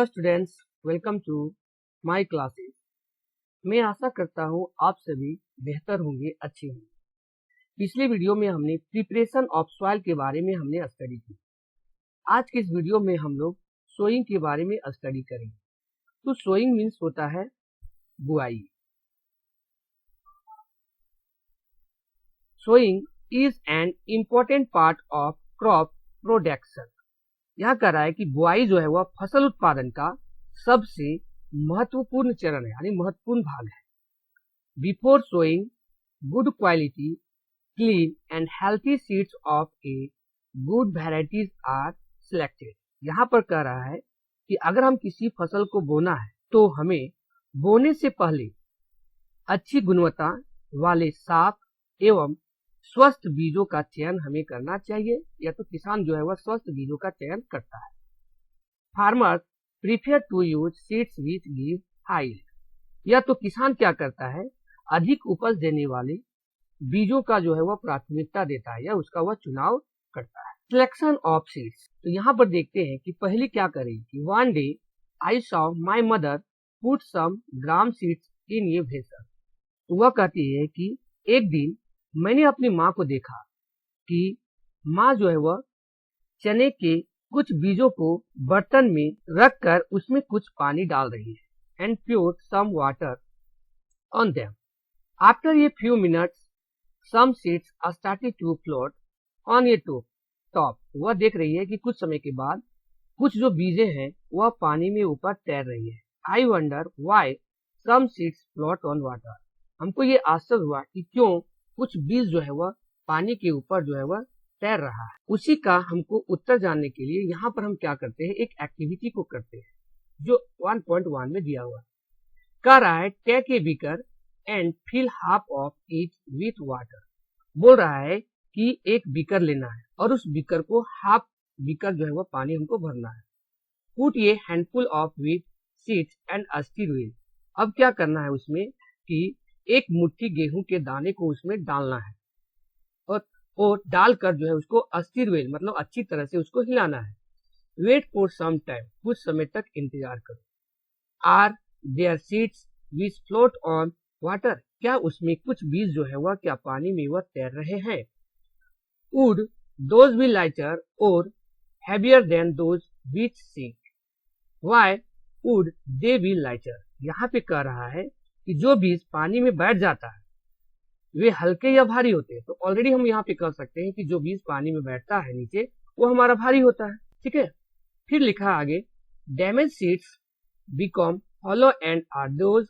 Hello students, welcome to my classes. मैं आशा करता हूँ आप सभी बेहतर होंगे, अच्छे होंगे। पिछले वीडियो में हमने प्रिपरेशन ऑफ सॉइल के बारे में हमने स्टडी की। आज के इस वीडियो में हम लोग सोइंग के बारे में स्टडी करेंगे। तो सोइंग मीन्स होता है बुआई। Sowing is an important part of crop production. यहाँ कह रहा है कि बुआई जो है वह फसल उत्पादन का सबसे महत्वपूर्ण चरण है, यानी महत्वपूर्ण भाग है। Before sowing, good quality, clean and healthy seeds of a good varieties are selected. यहाँ पर कह रहा है कि अगर हम किसी फसल को बोना है तो हमें बोने से पहले अच्छी गुणवत्ता वाले साफ एवं स्वस्थ बीजों का चयन हमें करना चाहिए, या तो किसान जो है वह स्वस्थ बीजों का चयन करता है। Farmers prefer to use seeds which give high yield. या तो किसान क्या करता है, अधिक उपज देने वाले बीजों का जो है वह प्राथमिकता देता है या उसका वह चुनाव करता है। सिलेक्शन ऑफ सीड्स, तो यहाँ पर देखते हैं कि पहले क्या करेगी। One day I saw my mother put some gram seeds in a vessel. तो वह कहती है कि एक दिन मैंने अपनी माँ को देखा कि माँ जो है वह चने के कुछ बीजों को बर्तन में रखकर उसमें कुछ पानी डाल रही है and pour some water on them. After a few minutes some seeds started to float on a top. वह देख रही है कि कुछ समय के बाद कुछ जो बीजें हैं वह पानी में ऊपर तैर रही है। I wonder why some seeds float on water. हमको ये आश्चर्य हुआ कि क्यों कुछ बीज जो है वह पानी के ऊपर जो है वह तैर रहा है। उसी का हमको उत्तर जानने के लिए यहाँ पर हम क्या करते हैं, एक एक्टिविटी को करते हैं जो 1.1 में दिया हुआ है। कह रहा है take a beaker and fill half of it with water. बोल रहा है कि एक बीकर लेना है और उस बीकर को हाफ बीकर जो है वह पानी हमको भरना है। Put A handful of wheat seeds and stir wheel. अब क्या करना है उसमें कि एक मुट्ठी गेहूं के दाने को उसमें डालना है और डालकर जो है उसको स्टीर व्हील मतलब अच्छी तरह से उसको हिलाना है। वेट फॉर सम टाइम, कुछ समय तक इंतजार करो। Are there seeds which float on water. क्या उसमें कुछ बीज जो है वह क्या पानी में वह तैर रहे हैं। Would those be lighter or heavier than those which sink. Why would they be lighter. यहाँ पे कह रहा है कि जो बीज पानी में बैठ जाता है वे हल्के या भारी होते हैं। तो ऑलरेडी हम यहाँ पे कह सकते हैं कि जो बीज पानी में बैठता है नीचे वो हमारा भारी होता है। ठीक है, फिर लिखा आगे damage seeds become hollow and are those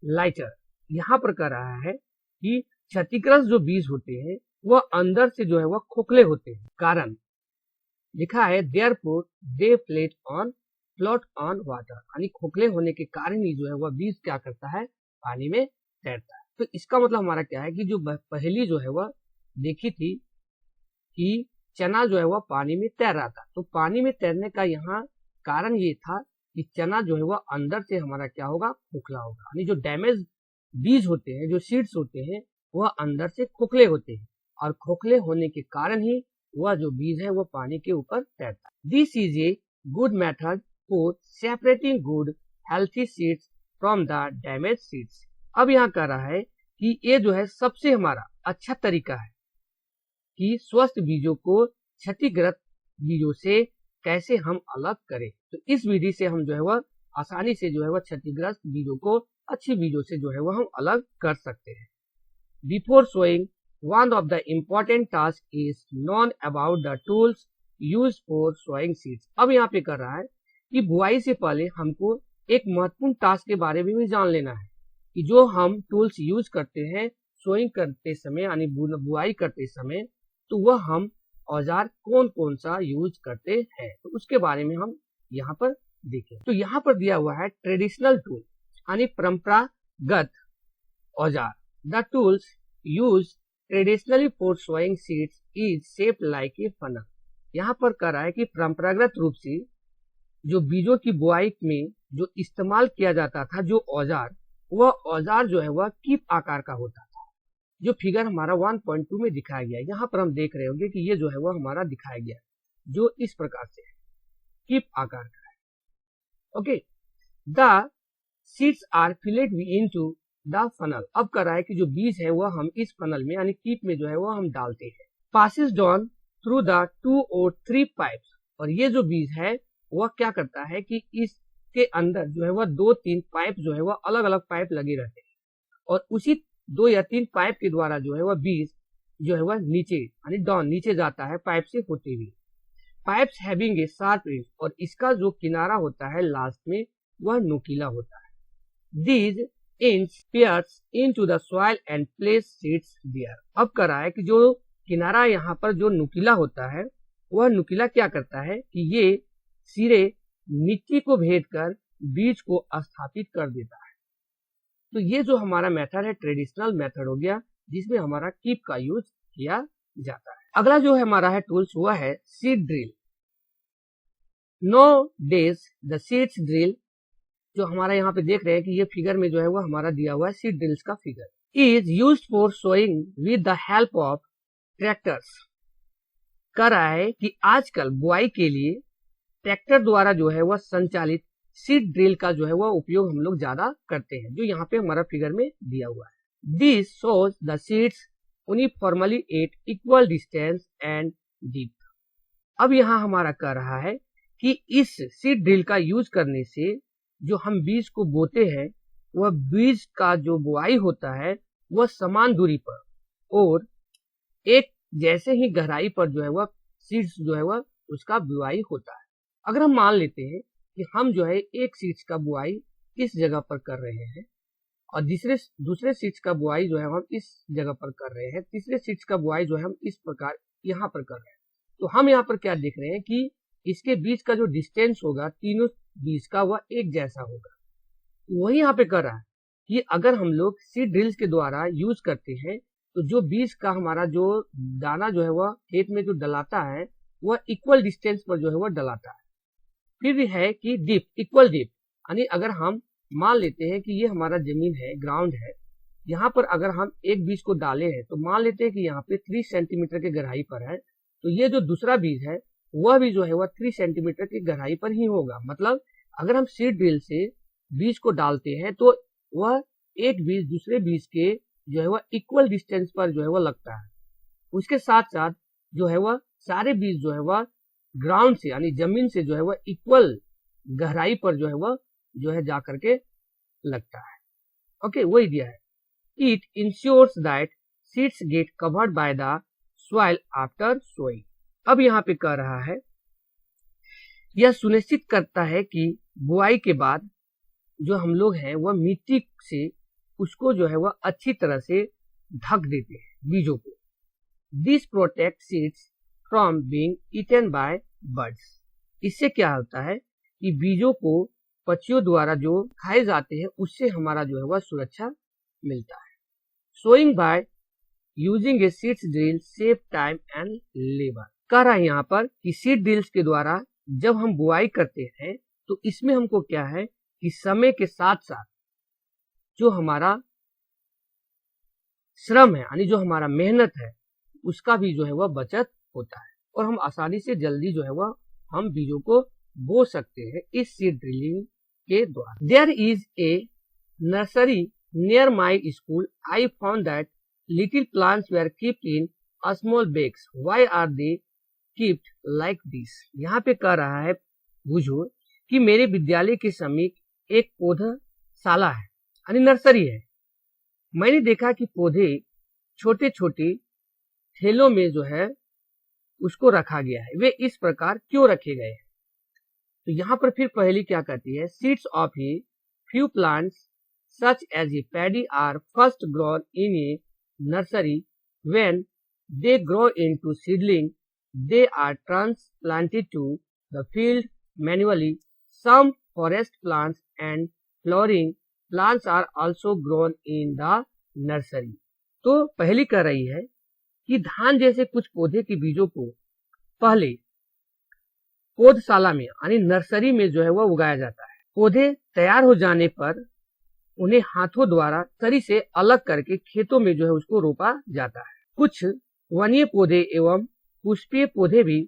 lighter. यहाँ पर कह रहा है कि क्षतिग्रस्त जो बीज होते हैं वह अंदर से जो है वह खोखले होते हैं। कारण लिखा है therefore they float on water, यानी खोखले होने के कारण ही जो है वह बीज क्या करता है, पानी में तैरता है। तो इसका मतलब हमारा क्या है कि जो पहली जो है वह देखी थी कि चना जो है वह पानी में तैर रहा था, तो पानी में तैरने का यहाँ कारण ये था कि चना जो है वह अंदर से हमारा क्या होगा, खोखला होगा। यानी जो डैमेज बीज होते हैं, जो सीड्स होते हैं, वह अंदर से खोखले होते हैं और खोखले होने के कारण ही वह जो बीज है वह पानी के ऊपर तैरता है। This is a good method for separating good healthy seeds from the damage seeds. अब यहाँ कह रहा है कि ये जो है सबसे हमारा अच्छा तरीका है कि स्वस्थ बीजों को क्षतिग्रस्त बीजों से कैसे हम अलग करें। तो इस विधि से हम जो है वह आसानी से जो है वह क्षतिग्रस्त बीजों को अच्छी बीजों से जो है वह हम अलग कर सकते हैं। Before sowing, one of the important task is known about the tools use for sowing seeds. अब यहाँ पे कर रहा है कि बुआई से पहले हमको एक महत्वपूर्ण टास्क के बारे में भी जान लेना है कि जो हम टूल्स यूज करते हैं सोइंग करते समय यानी बुआई करते समय, तो वह हम औजार कौन कौन सा यूज करते हैं, तो उसके बारे में हम यहाँ पर देखें। तो यहाँ पर दिया हुआ है ट्रेडिशनल टूल यानी परंपरागत औजार। The tools use traditionally for sowing seeds is shaped like a funnel. यहाँ पर कह रहा है कि परंपरागत रूप से जो बीजों की बुआई में जो इस्तेमाल किया जाता था जो औजार, वह औजार जो है वह कीप आकार का होता था, जो फिगर हमारा 1.2 में दिखाया गया है। यहाँ पर हम देख रहे होंगे कि ये जो है वह हमारा दिखाया गया है जो इस प्रकार से है, कीप आकार का है। Okay, the seeds are filled into the funnel. अब कर रहा है कि जो बीज है वह हम इस फनल में यानी कीप में जो है वह हम डालते हैं। पासिस डाउन थ्रू द 2 और 3 पाइप्स, और ये जो बीज है वह क्या करता है कि इसके अंदर जो है वह 2-3 पाइप जो है वह अलग अलग पाइप लगे रहते हैं, और उसी 2 या 3 पाइप के द्वारा जो है वह बीज जो है वह नीचे यानी डाउन नीचे जाता है पाइप से होते हुए। Pipes having a sharp edge, और इसका जो किनारा होता है लास्ट में वह नुकीला होता है। These ends pierce into the soil and place seeds there। अब कर रहा है कि जो किनारा यहाँ पर जो नुकीला होता है वह नुकीला क्या करता है कि ये सिरे मिट्टी को भेद कर बीज को स्थापित कर देता है। तो ये जो हमारा मेथड है ट्रेडिशनल मेथड हो गया जिसमें हमारा कीप का यूज किया जाता है। अगला जो है हमारा है टूल्स वह है seed drill. Nowadays the seeds drill, जो हमारा यहाँ पे देख रहे हैं कि ये फिगर में जो है वो हमारा दिया हुआ है सीड ड्रिल्स का figure, is used for sowing with the help of tractors. कर रहा है कि आजकल बुआई के लिए ट्रैक्टर द्वारा जो है वह संचालित सीड ड्रिल का जो है वह उपयोग हम लोग ज्यादा करते हैं, जो यहाँ पे हमारा फिगर में दिया हुआ है। This shows the seeds uniformly eight equal distance and deep. अब यहाँ हमारा कह रहा है कि इस सीड ड्रिल का यूज करने से जो हम बीज को बोते हैं वह बीज का जो बुआई होता है वह समान दूरी पर और एक जैसे ही गहराई पर जो है वह सीड्स जो है वह उसका बुआई होता है। अगर हम मान लेते हैं कि हम जो है एक सीड्स का बुआई इस जगह पर कर रहे हैं और दूसरे सीड्स का बुआई जो है हम इस जगह पर कर रहे हैं, तीसरे सीड्स का बुआई जो है हम इस प्रकार यहाँ पर कर रहे हैं, तो हम यहाँ पर क्या देख रहे हैं कि इसके बीच का जो डिस्टेंस होगा तीनों बीज का वह एक जैसा होगा। वही यहाँ पे कर रहा है कि अगर हम लोग सीड ड्रिल्स के द्वारा यूज करते हैं तो जो बीज का हमारा जो दाना जो है वह खेत में जो डलाता है वह इक्वल डिस्टेंस पर जो है वह डलाता है। फिर है कि डीप, इक्वल डीप, यानी अगर हम मान लेते हैं कि ये हमारा जमीन है, ग्राउंड है, यहाँ पर अगर हम एक बीज को डाले हैं तो मान लेते हैं कि यहाँ पे 3 सेंटीमीटर की गहराई पर है, तो ये जो दूसरा बीज है वह भी जो है वह 3 सेंटीमीटर की गहराई पर ही होगा। मतलब अगर हम सीड ड्रिल से बीज को डालते हैं तो वह एक बीज दूसरे बीज के जो है वह इक्वल डिस्टेंस पर जो है वह लगता है। उसके साथ साथ जो है वह सारे बीज जो है वह ग्राउंड से यानी जमीन से जो है वह इक्वल गहराई पर जो है जा करके लगता है। ओके, वही दिया है। It ensures that seeds get covered by the soil after sowing. अब यहाँ पे कह रहा है यह सुनिश्चित करता है कि बुआई के बाद जो हम लोग हैं वह मिट्टी से उसको जो है वह अच्छी तरह से ढक देते हैं बीजों को। This protect seeds from being eaten by birds. इससे क्या होता है कि बीजों को पक्षियों द्वारा जो खाए जाते हैं उससे हमारा जो है वह सुरक्षा मिलता है। Sowing by using a seeds drill save time and labour. कह रहा है यहाँ पर कि सीड ड्रिल्स के द्वारा जब हम बुआई करते हैं तो इसमें हमको क्या है कि समय के साथ साथ जो हमारा श्रम है यानी जो हमारा मेहनत है उसका भी जो है वह बचत होता है और हम आसानी से जल्दी जो है वह हम बीजों को बो सकते हैं इस सीड ड्रिलिंग के द्वारा। There is a nursery near my school. I found that little plants were kept in small bags. Why are they kept like this. यहाँ पे कह रहा है बुझो कि मेरे विद्यालय के समीप एक पौधशाला है यानी नर्सरी है। मैंने देखा कि पौधे छोटे छोटे थैलों में जो है उसको रखा गया है। वे इस प्रकार क्यों रखे गए हैं? तो यहाँ पर फिर पहली क्या कहती है, seeds of a few plants such as a paddy are first grown in a nursery. When they grow into seedling they are transplanted to the field manually. Some forest plants and flowering plants are also grown in the nursery. तो पहली कह रही है कि धान जैसे कुछ पौधे के बीजों को पहले पौधशाला में यानी नर्सरी में जो है वह उगाया जाता है। पौधे तैयार हो जाने पर उन्हें हाथों द्वारा नर्सरी से अलग करके खेतों में जो है उसको रोपा जाता है। कुछ वनीय पौधे एवं पुष्पीय पौधे भी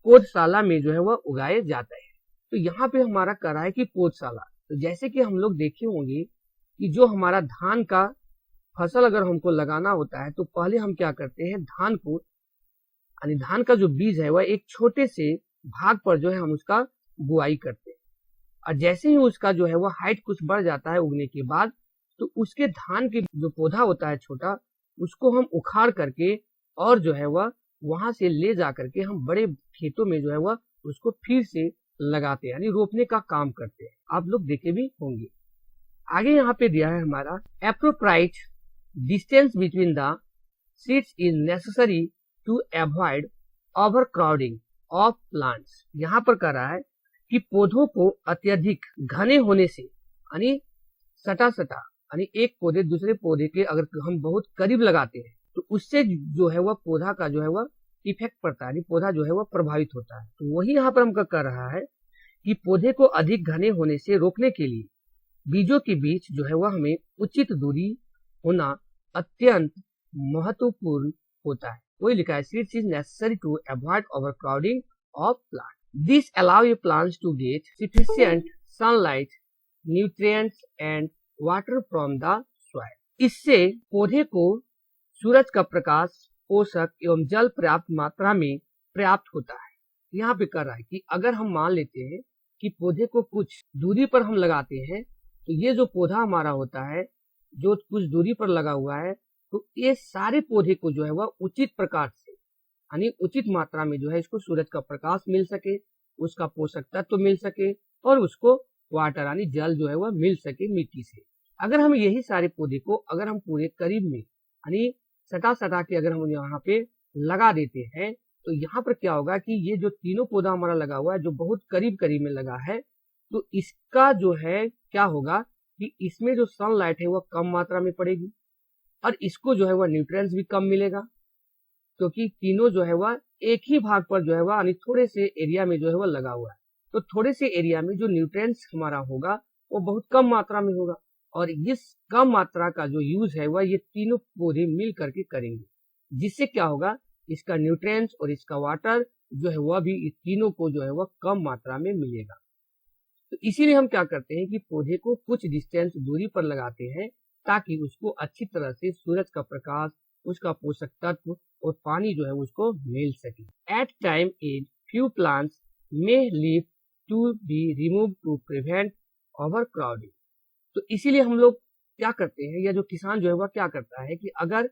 पौधशाला में जो है वह उगाए जाते हैं। तो यहाँ पे हमारा कर रहा है कि पौधशाला। तो जैसे कि हम लोग देखे होंगे कि जो हमारा धान का फसल अगर हमको लगाना होता है तो पहले हम क्या करते हैं, धान को यानी धान का जो बीज है वह एक छोटे से भाग पर जो है हम उसका बुआई करते हैं, और जैसे ही उसका जो है वह हाइट कुछ बढ़ जाता है उगने के बाद, तो उसके धान के जो पौधा होता है छोटा, उसको हम उखाड़ करके और जो है वह वहां से ले जा करके हम बड़े खेतों में जो है वह उसको फिर से लगाते हैं, यानी रोपने का काम करते हैं। आप लोग देखे भी होंगे। आगे यहाँ पे दिया है हमारा appropriate distance between the seeds is necessary to avoid overcrowding of plants. यहाँ पर कह रहा है कि पौधों को अत्यधिक घने होने से, यानी सटा यानी एक पौधे दूसरे पौधे के अगर हम बहुत करीब लगाते हैं तो उससे जो है वह पौधा का जो है वह इफेक्ट पड़ता है, पौधा जो है वह प्रभावित होता है। तो वही यहाँ पर हमको कह रहा है कि पौधे को अधिक घने होने से रोकने के लिए बीजों के बीच जो है वह हमें उचित दूरी होना अत्यंत महत्वपूर्ण होता है। वही लिखा है, seeds is necessary to avoid overcrowding of plant. This allow a plants to get sufficient sunlight, nutrients and water from the soil. इससे पौधे को सूरज का प्रकाश, पोषक एवं जल पर्याप्त मात्रा में प्राप्त होता है। यहाँ पे कर रहा है कि अगर हम मान लेते हैं कि पौधे को कुछ दूरी पर हम लगाते हैं, तो ये जो पौधा हमारा होता है जो कुछ दूरी पर लगा हुआ है, तो ये सारे पौधे को जो है वह उचित प्रकार से यानी उचित मात्रा में जो है इसको सूरज का प्रकाश मिल सके, उसका पोषक तत्व मिल सके और उसको वाटर यानी जल जो है वह मिल सके मिट्टी से। अगर हम यही सारे पौधे को अगर हम पूरे करीब में यानी सटा के अगर हम यहाँ पे लगा देते हैं, तो यहाँ पर क्या होगा कि ये जो तीनों पौधा हमारा लगा हुआ है जो बहुत करीब में लगा है, तो इसका जो है क्या होगा कि इसमें जो सनलाइट है वह कम मात्रा में पड़ेगी और इसको जो है वह न्यूट्रिएंट्स भी कम मिलेगा, क्योंकि तीनों जो है वह एक ही भाग पर जो है वह यानी थोड़े से एरिया में जो है वह लगा हुआ है। तो थोड़े से एरिया में जो न्यूट्रिएंट्स हमारा होगा वो बहुत कम मात्रा में होगा, और इस कम मात्रा का जो यूज है वह ये तीनों पौधे मिल करके करेंगे, जिससे क्या होगा, इसका न्यूट्रिएंट्स और इसका वाटर जो है वह भी इस तीनों को जो है वह कम मात्रा में मिलेगा। तो इसीलिए हम क्या करते हैं कि पौधे को कुछ डिस्टेंस दूरी पर लगाते हैं ताकि उसको अच्छी तरह से सूरज का प्रकाश, उसका पोषक तत्व और पानी जो है उसको मिल सके। At time as few plants may leave to be remove to prevent overcrowding. तो इसीलिए हम लोग क्या करते हैं, या जो किसान जो है वह क्या करता है कि अगर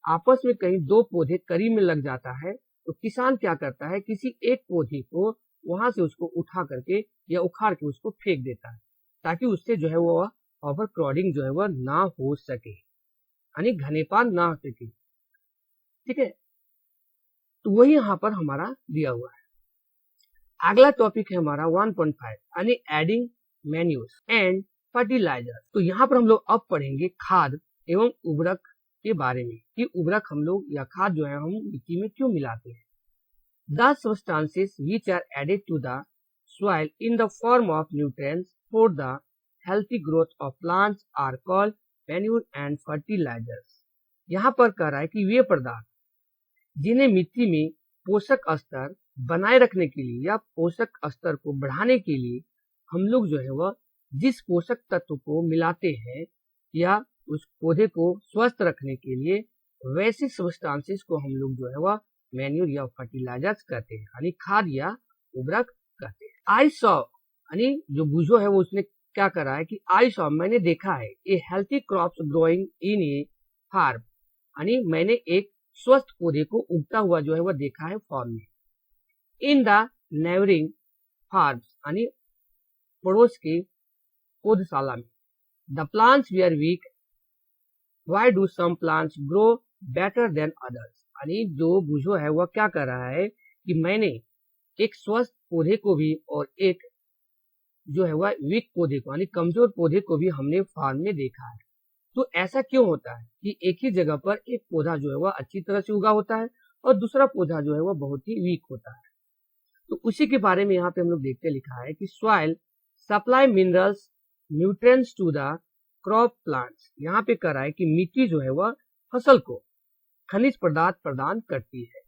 आपस में कहीं दो पौधे करीब में लग जाता है तो किसान क्या करता है, किसी एक पौधे को वहां से उसको उठा करके या उखाड़ के उसको फेंक देता है, ताकि उससे जो है वह ओवरक्राउडिंग जो है वह ना हो सके, यानी घनेपान ना हो सके। ठीक है, तो वही यहाँ पर हमारा दिया हुआ है। अगला टॉपिक है हमारा 1.5 यानी एडिंग मैन्यूर्स एंड फर्टिलाइजर। तो यहाँ पर हम लोग अब पढ़ेंगे खाद एवं उर्वरक के बारे में कि उर्वरक हम लोग या खाद जो है हम मिट्टी में क्यों मिलाते हैं। The substances which are added to the soil in the form of nutrients for the healthy growth of plants are called manure and fertilizers। यहाँ पर कह रहा है कि वे पदार्थ जिन्हें मिट्टी में पोषक स्तर बनाए रखने के लिए या पोषक स्तर को बढ़ाने के लिए हम लोग जो है वह जिस पोषक तत्व को मिलाते हैं या उस पौधे को स्वस्थ रखने के लिए, वैसे सब्सटेंसेस को हम लोग जो है वह मैन्यूर या फर्टिलाइजर्स कहते हैं, यानी खाद या उर्वरक कहते हैं। आई सॉ यानी जो बुझो है वो उसने क्या करा है कि आई सॉ मैंने देखा है a healthy crops growing in a farm, यानी मैंने एक स्वस्थ पौधे को उगता हुआ जो है वह देखा है फार्म में। इन द नेबरिंग फार्म्स यानी पड़ोस के पौधशाला में। The plants we are weak, why do some plants grow better than others, यानी जो बुझो है वह क्या कर रहा है कि मैंने एक स्वस्थ पौधे को भी और एक जो है वह वीक पौधे को यानी कमजोर पौधे को भी हमने फार्म में देखा है। तो ऐसा क्यों होता है कि एक ही जगह पर एक पौधा जो है वह अच्छी तरह से उगा होता है और दूसरा पौधा जो है वह बहुत ही वीक होता है। तो उसी के बारे में यहाँ पे हम लोग देखते लिखा है कि soil supply minerals nutrients to the crop plants. यहाँ पे कह रहा है कि मिट्टी जो है वह फसल को खनिज पदार्थ प्रदान करती है।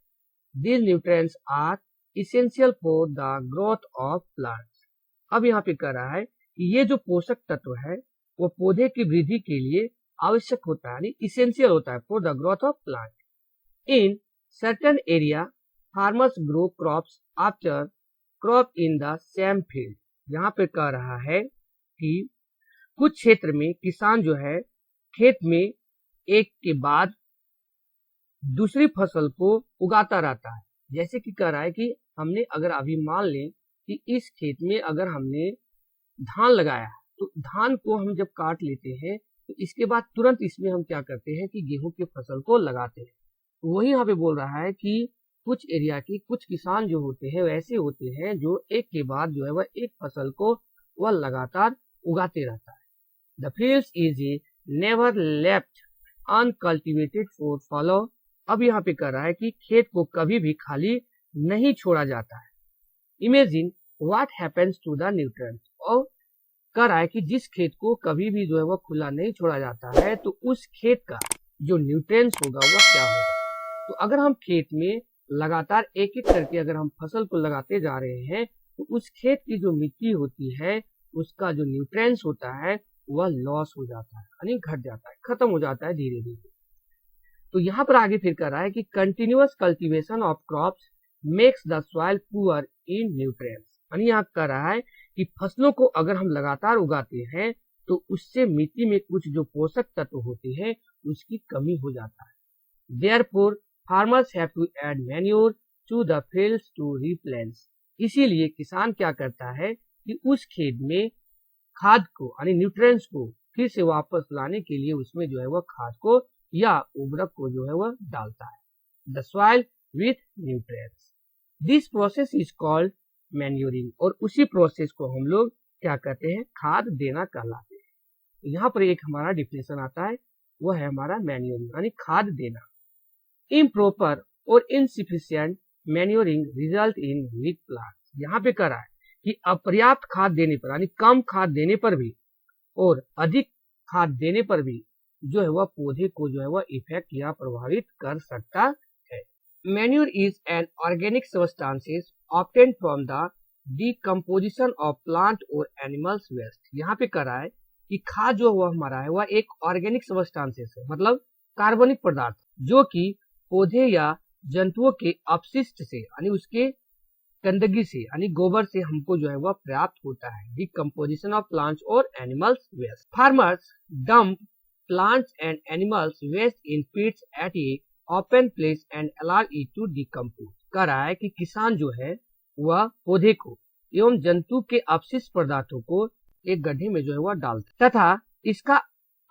These nutrients are essential for the growth of plants। अब यहाँ पे कह रहा है कि ये जो पोषक तत्व है वो पौधे की वृद्धि के लिए आवश्यक होता है, यानी इसेंशियल होता है for the growth of plant. In certain area farmers grow crops after crop in the same field. यहाँ पे कह रहा है कि कुछ क्षेत्र में किसान जो है खेत में एक के बाद दूसरी फसल को उगाता रहता है। जैसे कि कह रहा है कि हमने अगर अभी मान लें कि इस खेत में अगर हमने धान लगाया तो धान को हम जब काट लेते हैं तो इसके बाद तुरंत इसमें हम क्या करते हैं कि गेहूं की फसल को लगाते हैं। तो वही यहाँ पे बोल रहा है कि कुछ एरिया की कुछ किसान जो होते हैं वैसे होते हैं जो एक के बाद जो है वह एक फसल को वह लगातार उगाते रहता है। The field is never left uncultivated for follow. अब यहाँ पे कह रहा है कि खेत को कभी भी खाली नहीं छोड़ा जाता है। Imagine what happens to the nutrients. और कह रहा है कि जिस खेत को कभी भी जो है वह खुला नहीं छोड़ा जाता है तो उस खेत का जो न्यूट्रिएंट्स होगा वह क्या होगा। तो अगर हम खेत में लगातार एक एक करके अगर हम फसल को लगाते जा रहे हैं तो उस खेत की जो मिट्टी होती है उसका जो न्यूट्रिएंट्स होता है वह लॉस हो जाता है, यानी घट जाता है, खत्म हो जाता है धीरे धीरे। तो यहाँ पर आगे फिर कर रहा है कि continuous cultivation of crops makes the soil poor in nutrients. यानी यहाँ कर रहा है कि फसलों को अगर हम लगातार उगाते हैं तो उससे मिट्टी में कुछ जो पोषक तत्व होते हैं उसकी कमी हो जाता है। Therefore farmers have to add manure to the fields to replenish. इसीलिए किसान क्या करता है कि उस खेत में खाद को यानी न्यूट्रिएंट्स को फिर से वापस लाने के लिए उसमें जो है वह खाद को या उर्वरक को जो है वह डालता है। The soil with nutrients, this process is called manuring. और उसी प्रोसेस को हम लोग क्या कहते हैं, खाद देना कहलाते हैं। यहाँ पर एक हमारा डिफिनेशन आता है वो है हमारा मैन्योरिंग यानी खाद देना। इम्प्रॉपर और insufficient manuring result in weak plants. यहाँ पे कह रहा है कि अपर्याप्त खाद देने पर यानी कम खाद देने पर भी और अधिक खाद देने पर भी जो है वह पौधे को जो है वह इफेक्ट या प्रभावित कर सकता है। Manure is an organic substances obtained from the decomposition of plant और एनिमल्स वेस्ट। यहाँ पे कह रहा है कि खाद जो वह हमारा है वह एक ऑर्गेनिक सब्सटेंसेस है, मतलब कार्बनिक पदार्थ जो कि पौधे या जंतुओं के अपशिष्ट से यानी उसके गंदगी से यानी गोबर से हमको जो है वह प्राप्त होता है। डिकम्पोजिशन ऑफ प्लांट्स और animals waste. Farmers dump plants and animals waste in pits at a open place and allow it to decompose। कह रहा है कि किसान जो है वह पौधे को एवं जंतु के अपशिष्ट पदार्थों को एक गड्ढे में जो है वह डालता है तथा इसका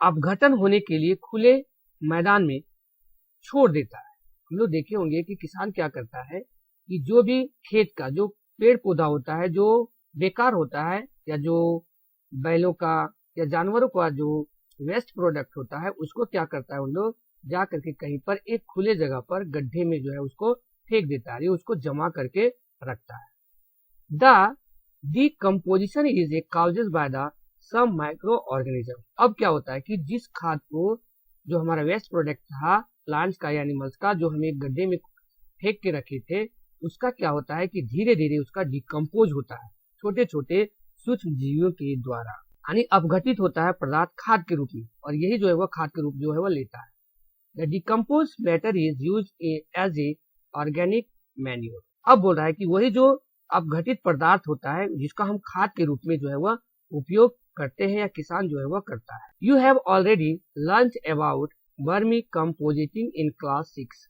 अपघटन होने के लिए खुले मैदान में छोड़ देता है। हम लोग देखे होंगे कि किसान क्या करता है कि जो भी खेत का जो पेड़ पौधा होता है जो बेकार होता है या जो बैलों का या जानवरों का जो वेस्ट प्रोडक्ट होता है उसको क्या करता है उन लोग जा करके कहीं पर एक खुले जगह पर गड्ढे में जो है उसको फेंक देता है, उसको जमा करके रखता है। The decomposition is a causes by the some micro organism. अब क्या होता है कि जिस खाद को जो हमारा वेस्ट प्रोडक्ट था प्लांट्स का या एनिमल्स का जो हम एक गड्ढे में फेंक के रखे थे उसका क्या होता है कि धीरे धीरे उसका डिकम्पोज होता है छोटे छोटे सूक्ष्म जीवियों के द्वारा, यानी अपघटित होता है पदार्थ खाद के रूप में और यही जो है वह खाद के रूप जो है वह लेता है। The decompose matter is use as a organic manure. अब बोल रहा है कि वही जो अपघटित पदार्थ होता है जिसका हम खाद के रूप में जो है वह उपयोग करते हैं या किसान जो है वह करता है। You have already learn about vermi compositing in class 6।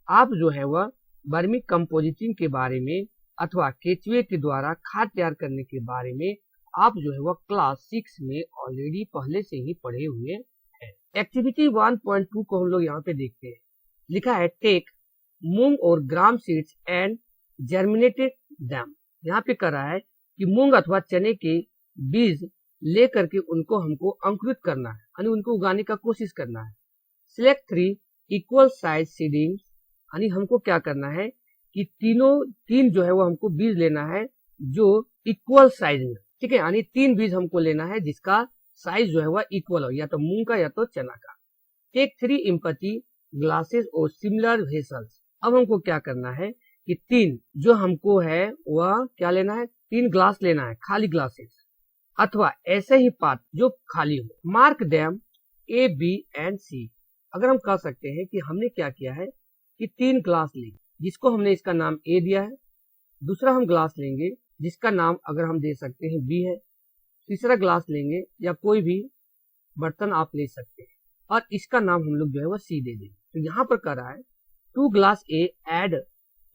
आप जो है वह वर्मी कंपोजिटिंग के बारे में अथवा केचुए के द्वारा खाद तैयार करने के बारे में आप जो है वह क्लास 6 में ऑलरेडी पहले से ही पढ़े हुए हैं। एक्टिविटी 1.2 को हम लोग यहाँ पे देखते हैं। लिखा है टेक मूंग और ग्राम सीड्स एंड जर्मिनेटेड देम। यहाँ पे कर रहा है कि मूंग अथवा चने के बीज ले करके उनको हमको अंकुरित करना है यानी उनको उगाने का कोशिश करना है। सिलेक्ट 3 इक्वल साइज सीडिंग्स, यानी हमको क्या करना है कि तीन जो है वो हमको बीज लेना है जो इक्वल साइज में, ठीक है, यानी 3 बीज हमको लेना है जिसका साइज जो है वह इक्वल हो, या तो मूंग का या तो चना का। टेक 3 एम्पैथी ग्लासेस और सिमिलर वेसल्स। अब हमको क्या करना है कि 3 जो हमको है वह क्या लेना है, 3 ग्लास लेना है, खाली ग्लासेस, अथवा ऐसे ही पात्र जो खाली हो। Mark them A, B and C. अगर हम कह सकते हैं कि हमने क्या किया है कि 3 ग्लास लेंगे जिसको हमने इसका नाम ए दिया है, दूसरा हम ग्लास लेंगे जिसका नाम अगर हम दे सकते हैं बी है, तीसरा ग्लास लेंगे या कोई भी बर्तन आप ले सकते हैं और इसका नाम हम लोग जो है वह सी दे देंगे। तो यहाँ पर कह रहा है 2 glass a add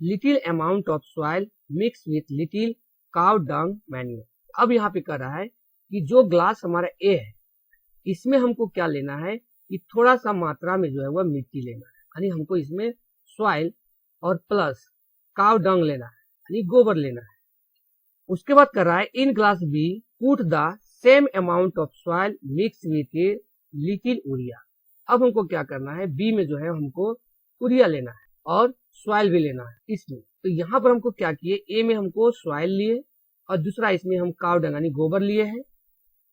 little amount of soil mix with little cow dung manure. अब यहाँ पे कह रहा है कि जो ग्लास हमारा ए है इसमें हमको क्या लेना है कि थोड़ा सा मात्रा में जो है वह मिट्टी लेना है, यानी हमको इसमें सॉइल और प्लस काउ डंग लेना है, यानी गोबर लेना है। उसके बाद कर रहा है in glass B put the same amount of soil mix with a little urea. अब हमको क्या करना है, बी में जो है हमको यूरिया लेना है और सॉइल भी लेना है इसमें। तो यहाँ पर हमको क्या किए, ए में हमको सॉइल लिए और दूसरा इसमें हम काउ डंग यानी गोबर लिए हैं।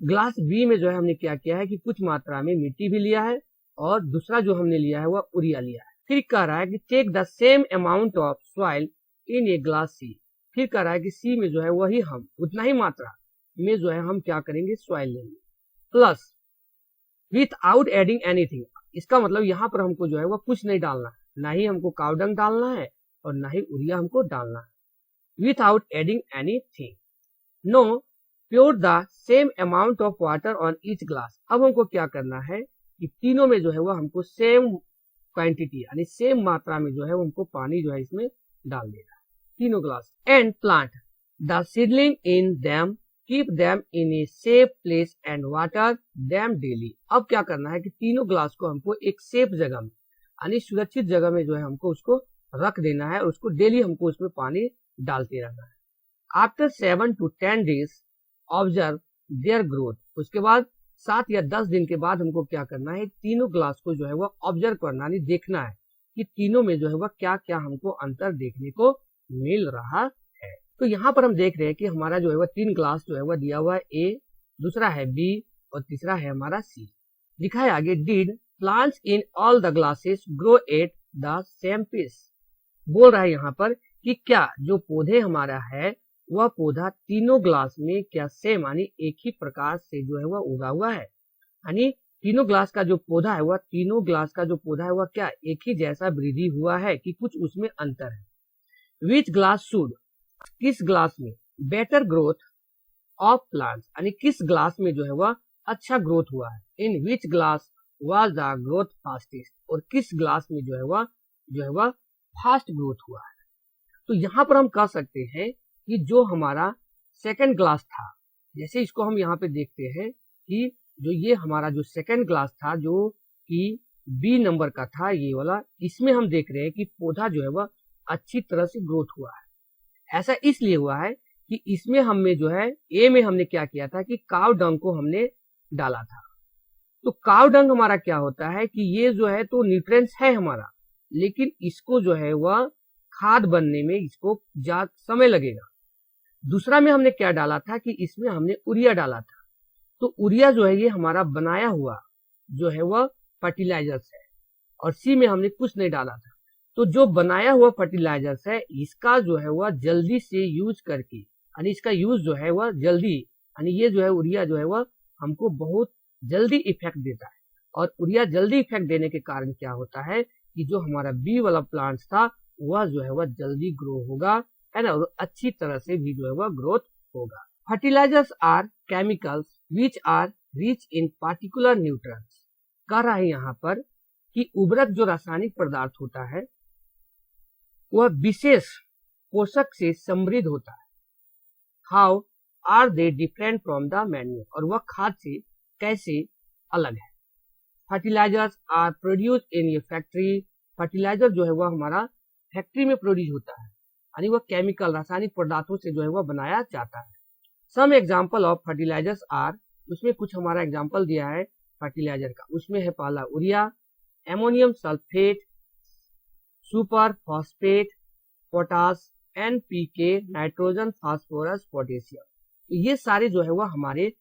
ग्लास बी में जो है हमने क्या किया है कि कुछ मात्रा में मिट्टी भी लिया है और दूसरा जो हमने लिया है वह यूरिया लिया है। फिर कह रहा है कि take the same amount of soil in a glass C. फिर कह रहा है कि सी में जो है वही हम उतना ही मात्रा में जो है हम क्या करेंगे, सॉइल लेंगे प्लस विथआउट एडिंग एनीथिंग। इसका मतलब यहाँ पर हमको जो है वह कुछ नहीं डालना है, ना ही हमको काउ डंग डालना है और ना ही यूरिया हमको डालना है। Without adding anything no pour the same amount of water on each glass. अब हमको क्या करना है कि तीनों में जो है वह हमको सेम क्वांटिटी यानी सेम मात्रा में जो है हमको पानी जो है इसमें डाल देना है तीनों glass. And plant the seedling in them, keep them in a safe place and water them daily. अब क्या करना है कि तीनों ग्लास को हमको एक सेफ जगह में यानी सुरक्षित जगह में जो है हमको उसको रख देना है, उसको डेली हमको उसमें पानी डालते रहना है। After 7 to 10 days observe their growth. उसके बाद 7 या 10 दिन के बाद हमको क्या करना है, तीनों ग्लास को जो है वह ऑब्जर्व करना यानी देखना है कि तीनों में जो है वह क्या क्या हमको अंतर देखने को मिल रहा है। तो यहाँ पर हम देख रहे हैं कि हमारा जो है वह 3 ग्लास जो है वह दिया हुआ है ए, दूसरा है बी और तीसरा है हमारा सी। लिखा है आगे did plants in all the glasses grow at the same pace. बोल रहा है यहाँ पर कि क्या जो पौधे हमारा है वह पौधा तीनों ग्लास में क्या सेम यानी एक ही प्रकार से जो है वह उगा हुआ है, यानी तीनों ग्लास का जो पौधा है वह तीनों ग्लास का जो पौधा है वह क्या एक ही जैसा वृद्धि हुआ है कि कुछ उसमें अंतर है। विच ग्लास शुड, किस ग्लास में बेटर ग्रोथ ऑफ प्लांट्स यानी किस ग्लास में जो है वह अच्छा ग्रोथ हुआ है। In which glass was the growth fastest, और किस ग्लास में जो है वह फास्ट ग्रोथ हुआ है। तो यहाँ पर हम कह सकते हैं कि जो हमारा सेकंड ग्लास था, जैसे इसको हम यहाँ पे देखते हैं कि जो ये हमारा जो सेकंड ग्लास था जो कि बी नंबर का था ये वाला, इसमें हम देख रहे हैं कि पौधा जो है वह अच्छी तरह से ग्रोथ हुआ है। ऐसा इसलिए हुआ है कि इसमें हमें जो है ए में हमने क्या किया था कि काव डंग को हमने डाला था। तो काव डंग हमारा क्या होता है कि ये जो है तो न्यूट्रिएंट्स है हमारा, लेकिन इसको जो है वह खाद बनने में इसको ज्यादा समय लगेगा। दूसरा में हमने क्या डाला था कि इसमें हमने यूरिया डाला था। तो यूरिया जो है ये हमारा बनाया हुआ जो है वह फर्टिलाइजर्स है, और सी में हमने कुछ नहीं डाला था। तो जो बनाया हुआ फर्टिलाइजर्स है इसका जो है वह जल्दी से यूज करके यानी इसका यूज जो है वह जल्दी यानी ये जो है यूरिया जो है वह हमको बहुत जल्दी इफेक्ट देता है, और यूरिया जल्दी इफेक्ट देने के कारण क्या होता है कि जो हमारा बी वाला प्लांट था वह जो है वह जल्दी ग्रो होगा, है ना, और अच्छी तरह से भी जो है वह ग्रोथ होगा। Fertilizers are chemicals which are rich in particular nutrients. कह रहा है यहाँ पर कि उर्वरक जो रासायनिक पदार्थ होता है वह विशेष पोषक से समृद्ध होता है। How are they different from the manure, और वह खाद से कैसे अलग है। Fertilizers are produce in a factory. Fertilizer जो है वह हमारा फैक्ट्री में प्रोड्यूस होता है, यानी वह केमिकल रासायनिक पदार्थों से जो है वह बनाया जाता है। Some example of fertilizers are, उसमें कुछ हमारा एग्जाम्पल दिया है फर्टिलाइजर का। उसमें है पहला urea, ammonium sulphate, super phosphate, potash, NPK, nitrogen, phosphorus, potassium. ये सारे जो है वह हमारे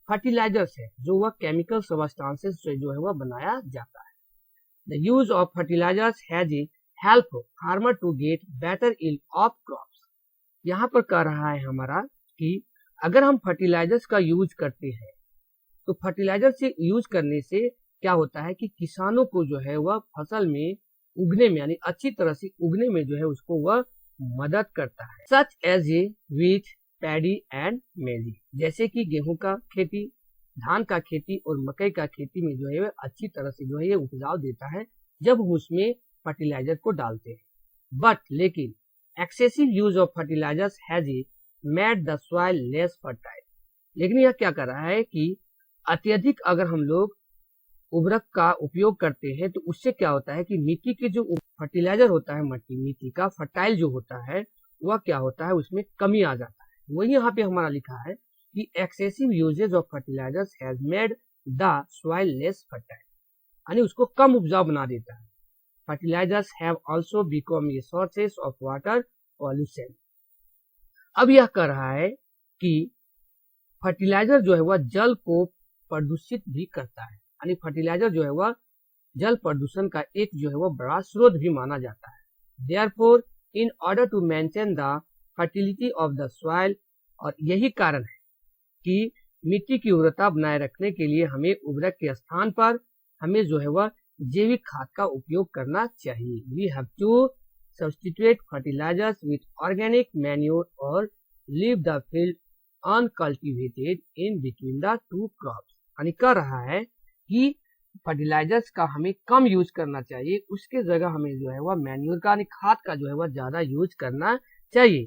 फर्टिलाइजर्स है जो वह केमिकल सबस्टांसेस से जो है वह बनाया जाता है। The use of fertilizers has a help farmer to get better yield of crops. यहाँ पर कह रहा है हमारा कि अगर हम फर्टिलाइजर्स का यूज करते हैं तो फर्टिलाइजर से यूज करने से क्या होता है कि किसानों को जो है वह फसल में उगने में यानी अच्छी तरह से उगने में जो है उसको वह मदद करता है। Such as a wheat, paddy and maize, जैसे कि गेहूं का खेती, धान का खेती और मकई का खेती में जो है वह अच्छी तरह से जो है ये उपजाऊ देता है जब हम उसमें फर्टिलाइजर को डालते हैं। बट लेकिन excessive use of fertilizers has made the soil less fertile. लेकिन यह क्या कर रहा है कि अत्यधिक अगर हम लोग उर्वरक का उपयोग करते हैं तो उससे क्या होता है कि मिट्टी के जो फर्टिलाइजर होता है मिट्टी का फर्टाइल जो होता है वह क्या होता है उसमें कमी आ जाता है। वही यहाँ पे हमारा लिखा है कि excessive usages of fertilizers has made the soil less fertile, यानी उसको कम उपजाऊ बना देता है। Fertilizers have also become a sources of water pollution. अब यह कह रहा है कि फर्टिलाइजर जो है वह जल को प्रदूषित भी करता है, यानी फर्टिलाइजर जो है वह जल प्रदूषण का एक जो है वह बड़ा स्रोत भी माना जाता है। Therefore in order to maintain the fertility of the soil, और यही कारण है कि मिट्टी की उर्वरता बनाए रखने के लिए हमें उर्वरक के स्थान पर हमें जो है वह जैविक खाद का उपयोग करना चाहिए। We have to substitute fertilisers with organic manure और leave the field uncultivated in between the two crops. यानी कह रहा है कि फर्टिलाइजर्स का हमें कम यूज करना चाहिए, उसके जगह हमें जो है वह मैन्योर का यानी खाद का जो है वह ज्यादा यूज करना चाहिए।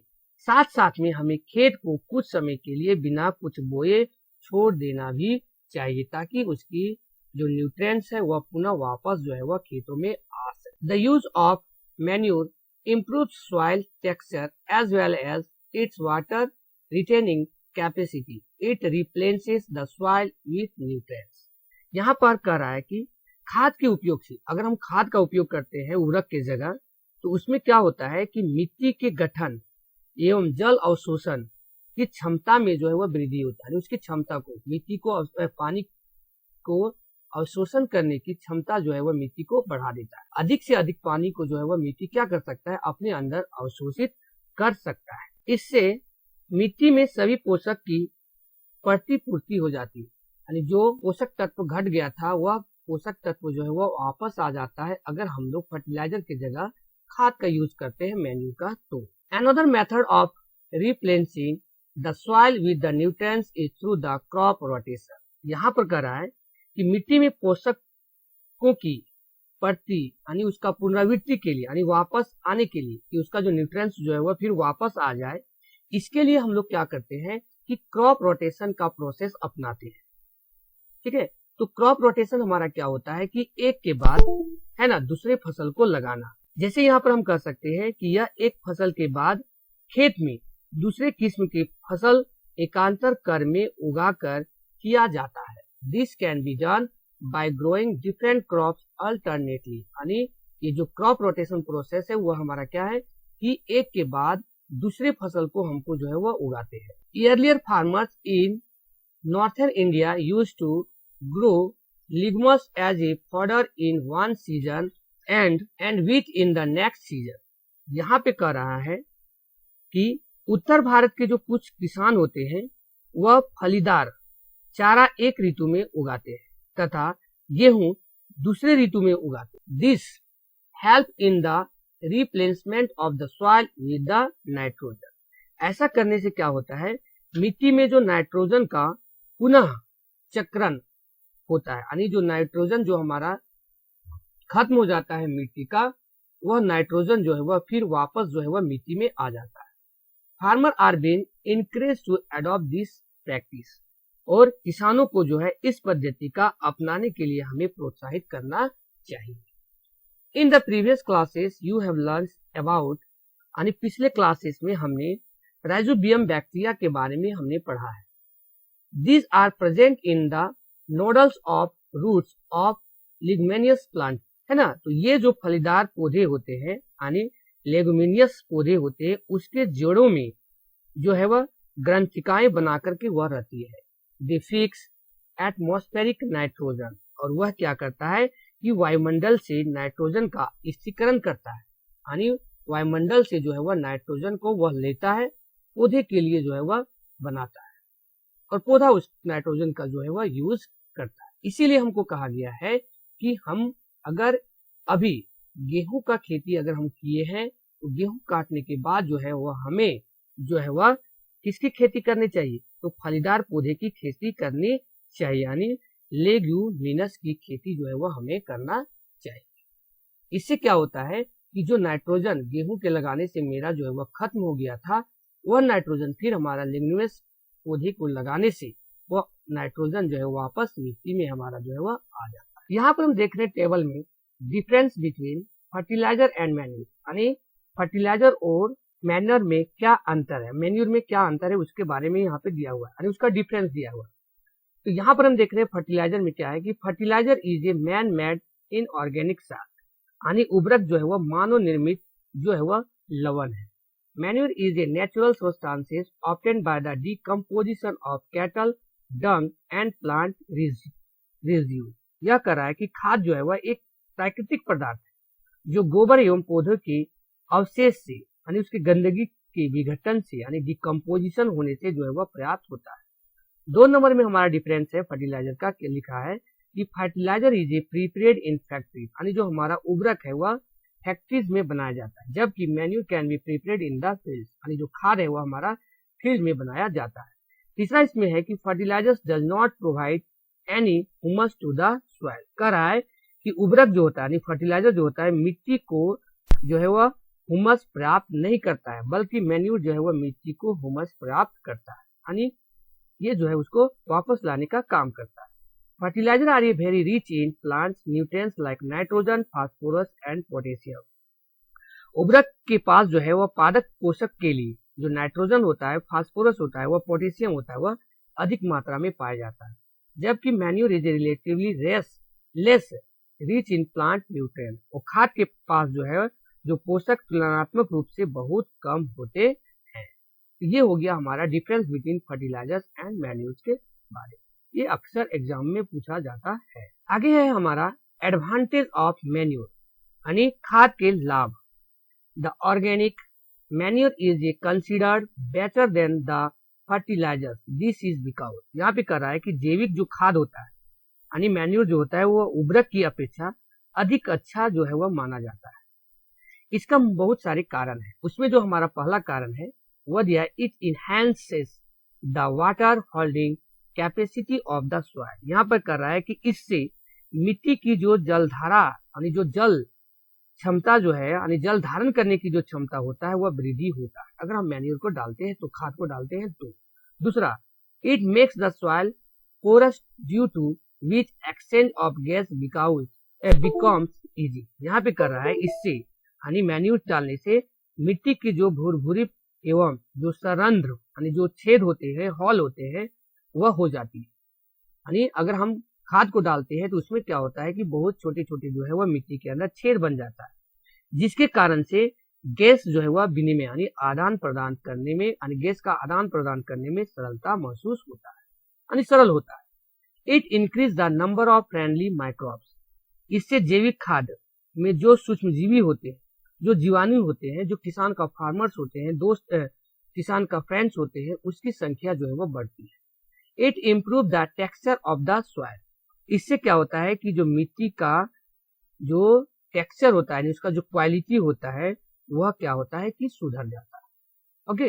साथ साथ में हमें खेत को कुछ समय के लिए बिना कुछ बोए छोड़ देना भी चाहिए ताकि उसकी जो न्यूट्रिएंट्स है वह पुनः वापस जो है वह खेतों में आ सके। The use of manure improves soil texture as well as its water retaining capacity. It replenishes the soil with nutrients. यहाँ पर कह रहा है कि खाद के उपयोग से, अगर हम खाद का उपयोग करते हैं उर्वरक के जगह, तो उसमें क्या होता है कि मिट्टी के गठन एवं जल अवशोषण की क्षमता में जो है वह वृद्धि होता है। उसकी क्षमता को, मिट्टी को, पानी को अवशोषण करने की क्षमता जो है वह मिट्टी को बढ़ा देता है। अधिक से अधिक पानी को जो है वह मिट्टी क्या कर सकता है, अपने अंदर अवशोषित कर सकता है। इससे मिट्टी में सभी पोषक की प्रतिपूर्ति हो जाती है, यानी जो पोषक तत्व घट गया था वह पोषक तत्व जो है वह वापस आ जाता है अगर हम लोग फर्टिलाइजर की जगह खाद का यूज करते हैं मैन्यूर का। तो another method of replenishing the soil with the nutrients is through the crop rotation. यहाँ पर कह रहा है कि मिट्टी में पोषकों की प्रति यानी उसका पुनरावृत्ति के लिए यानी वापस आने के लिए कि उसका जो न्यूट्रिएंट्स जो है वह फिर वापस आ जाए, इसके लिए हम लोग क्या करते हैं कि क्रॉप रोटेशन का प्रोसेस अपनाते हैं। ठीक है, तो क्रॉप रोटेशन हमारा क्या होता है कि एक के बाद है ना दूसरे फसल को लगाना। जैसे यहाँ पर हम कह सकते हैं कि यह एक फसल के बाद खेत में दूसरे किस्म की फसल एकांतर क्रम में उगाकर किया जाता है। This can be done by growing different crops alternately, यानी ये जो क्रॉप रोटेशन प्रोसेस है वह हमारा क्या है कि एक के बाद दूसरे फसल को हमको जो है वह उगाते हैं। Earlier farmers in northern India used to grow legumes as a fodder in one season and wheat in the next season. यहाँ पे कह रहा है कि उत्तर भारत के जो कुछ किसान होते हैं वह फलीदार चारा एक ऋतु में उगाते हैं तथा गेहूं दूसरे ऋतु में उगाते हैं। This help in the replacement of the soil with the nitrogen. ऐसा करने से क्या होता है, मिट्टी में जो नाइट्रोजन का पुनः चक्रण होता है, यानी जो नाइट्रोजन जो हमारा खत्म हो जाता है मिट्टी का, वह नाइट्रोजन जो है वह फिर वापस जो है वह मिट्टी में आ जाता है। Farmer are being encouraged to adopt this practice, और किसानों को जो है इस पद्धति का अपनाने के लिए हमें प्रोत्साहित करना चाहिए। In the previous classes you have learn about, यानी पिछले क्लासेस में हमने राइजोबियम बैक्टीरिया के बारे में हमने पढ़ा है। These are present in the nodals of roots of leguminous plant, है ना। तो ये जो फलीदार पौधे होते हैं यानी लेगुमिनियस पौधे होते हैं, उसके जड़ों में जो है वह ग्रंथिकाएं बना करके वह रहती है। दे फिक्स एटमॉस्फेरिक नाइट्रोजन, और वह क्या करता है कि वायुमंडल से नाइट्रोजन का स्थिरीकरण करता है। यानी वायुमंडल से जो है वह नाइट्रोजन को वह लेता है, पौधे के लिए जो है वह बनाता है और पौधा उस नाइट्रोजन का जो है वह यूज करता है। इसीलिए हमको कहा गया है कि हम अगर अभी गेहूं का खेती अगर हम किए हैं तो गेहूं काटने के बाद जो है वह हमें जो है वह किसकी खेती करनी चाहिए, तो फलीदार पौधे की खेती करनी चाहिए, यानी लेग्यूमिनस की खेती जो है वह हमें करना चाहिए। इससे क्या होता है कि जो नाइट्रोजन गेहूं के लगाने से मेरा जो है वह खत्म हो गया था, वह नाइट्रोजन फिर हमारा लेग्यूमिनस पौधे को लगाने से वह नाइट्रोजन जो है वापस मिट्टी में हमारा जो है वह आ जाता है। यहाँ पर हम देख रहे हैं टेबल में difference between fertilizer and manure, यानी फर्टिलाइजर और मैन्योर में क्या अंतर है, मैन्यूर में क्या अंतर है उसके बारे में यहाँ पे दिया हुआ है, यानी उसका डिफरेंस दिया हुआ है। तो यहाँ पर हम देख रहे हैं फर्टिलाइजर में क्या है कि fertilizer is a man made inorganic salt, यानी उर्वरक जो है वह मानव निर्मित जो है वह लवण है। Manure is a natural substances obtained by the decomposition of cattle Dang and plant residue. यह कह रहा है कि खाद जो है वह एक प्राकृतिक पदार्थ है जो गोबर एवं पौधों के अवशेष से यानी उसकी गंदगी के विघटन से यानी डिकम्पोजिशन होने से जो है वह प्राप्त होता है। 2 नंबर में हमारा डिफरेंस है फर्टिलाइजर का, लिखा है कि fertilizer is a prepared in factory, यानी जो हमारा उर्वरक है वह फैक्ट्रीज में बनाया जाता है, जबकि manure can be prepared in the field, यानी जो खाद है वह हमारा फील्ड में बनाया जाता है। तीसरा इसमें है कि fertilizers does not provide any humus to the soil, कह रहा है कि उर्वरक जो होता है यानी फर्टिलाइजर जो होता है मिट्टी को जो है वह ह्यूमस प्राप्त नहीं करता है, बल्कि मैन्यूर जो है वह मिट्टी को ह्यूमस प्राप्त करता है, यानी ये जो है उसको वापस लाने का काम करता है। Fertilizer are a very rich in plants nutrients like nitrogen, phosphorus and potassium. उर्वरक के पास जो है वह पादप पोषक के लिए जो नाइट्रोजन होता है, फास्फोरस होता है, वह पोटेशियम होता है, वह अधिक मात्रा में पाया जाता है, जबकि manure is relatively less rich in plant nutrient, और खाद के पास जो है जो पोषक तुलनात्मक रूप से बहुत कम होते हैं। ये हो गया हमारा difference between fertilizers and manures के बारे में, ये अक्सर एग्जाम में पूछा जाता है। आगे है हमारा एडवांटेज ऑफ मैन्यूर, यानी खाद के लाभ। The organic manure is a considered better than the fertilizers, this is because, यहाँ पे कर रहा है कि जैविक जो खाद होता है यानी मैन्यूर जो होता है वो उर्वरक की अपेक्षा अधिक अच्छा जो है वह माना जाता है। इसका बहुत सारे कारण है, उसमें जो हमारा पहला कारण है वह दिया it enhances the water holding capacity of the soil. यहाँ पर कर रहा है कि इससे मिट्टी की जो जलधारा यानी जो जल क्षमता जो है यानी जल धारण करने की जो क्षमता होता है वह वृद्धि होता है अगर हम मैन्यूर को डालते हैं, तो खाद को डालते हैं तो। दूसरा, it makes the soil porous due to which exchange of gas becomes easy. यहाँ पे कर रहा है इससे यानी मैन्यूर डालने से मिट्टी की जो भुरभुरी एवं जो सरंध्र यानी जो छेद होते हैं, हॉल होते हैं, वह हो जाती है। यानी अगर हम खाद को डालते हैं तो उसमें क्या होता है कि बहुत छोटे छोटे जो है वह मिट्टी के अंदर छेद बन जाता है, जिसके कारण से गैस जो है वह विनिमय यानी आदान प्रदान करने में यानी गैस का आदान प्रदान करने में सरलता महसूस होता है यानी सरल होता है। It increase the number of friendly microbes, इससे जैविक खाद में जो सूक्ष्मजीवी होते हैं, जो जीवाणु होते हैं, जो किसान का फार्मर्स होते हैं, दोस्त किसान का फ्रेंड्स होते हैं, उसकी संख्या जो है वह बढ़ती है। It improve the texture of the soil, इससे क्या होता है कि जो मिट्टी का जो टेक्सचर होता है उसका जो क्वालिटी होता है वह क्या होता है कि सुधर जाता है। ओके,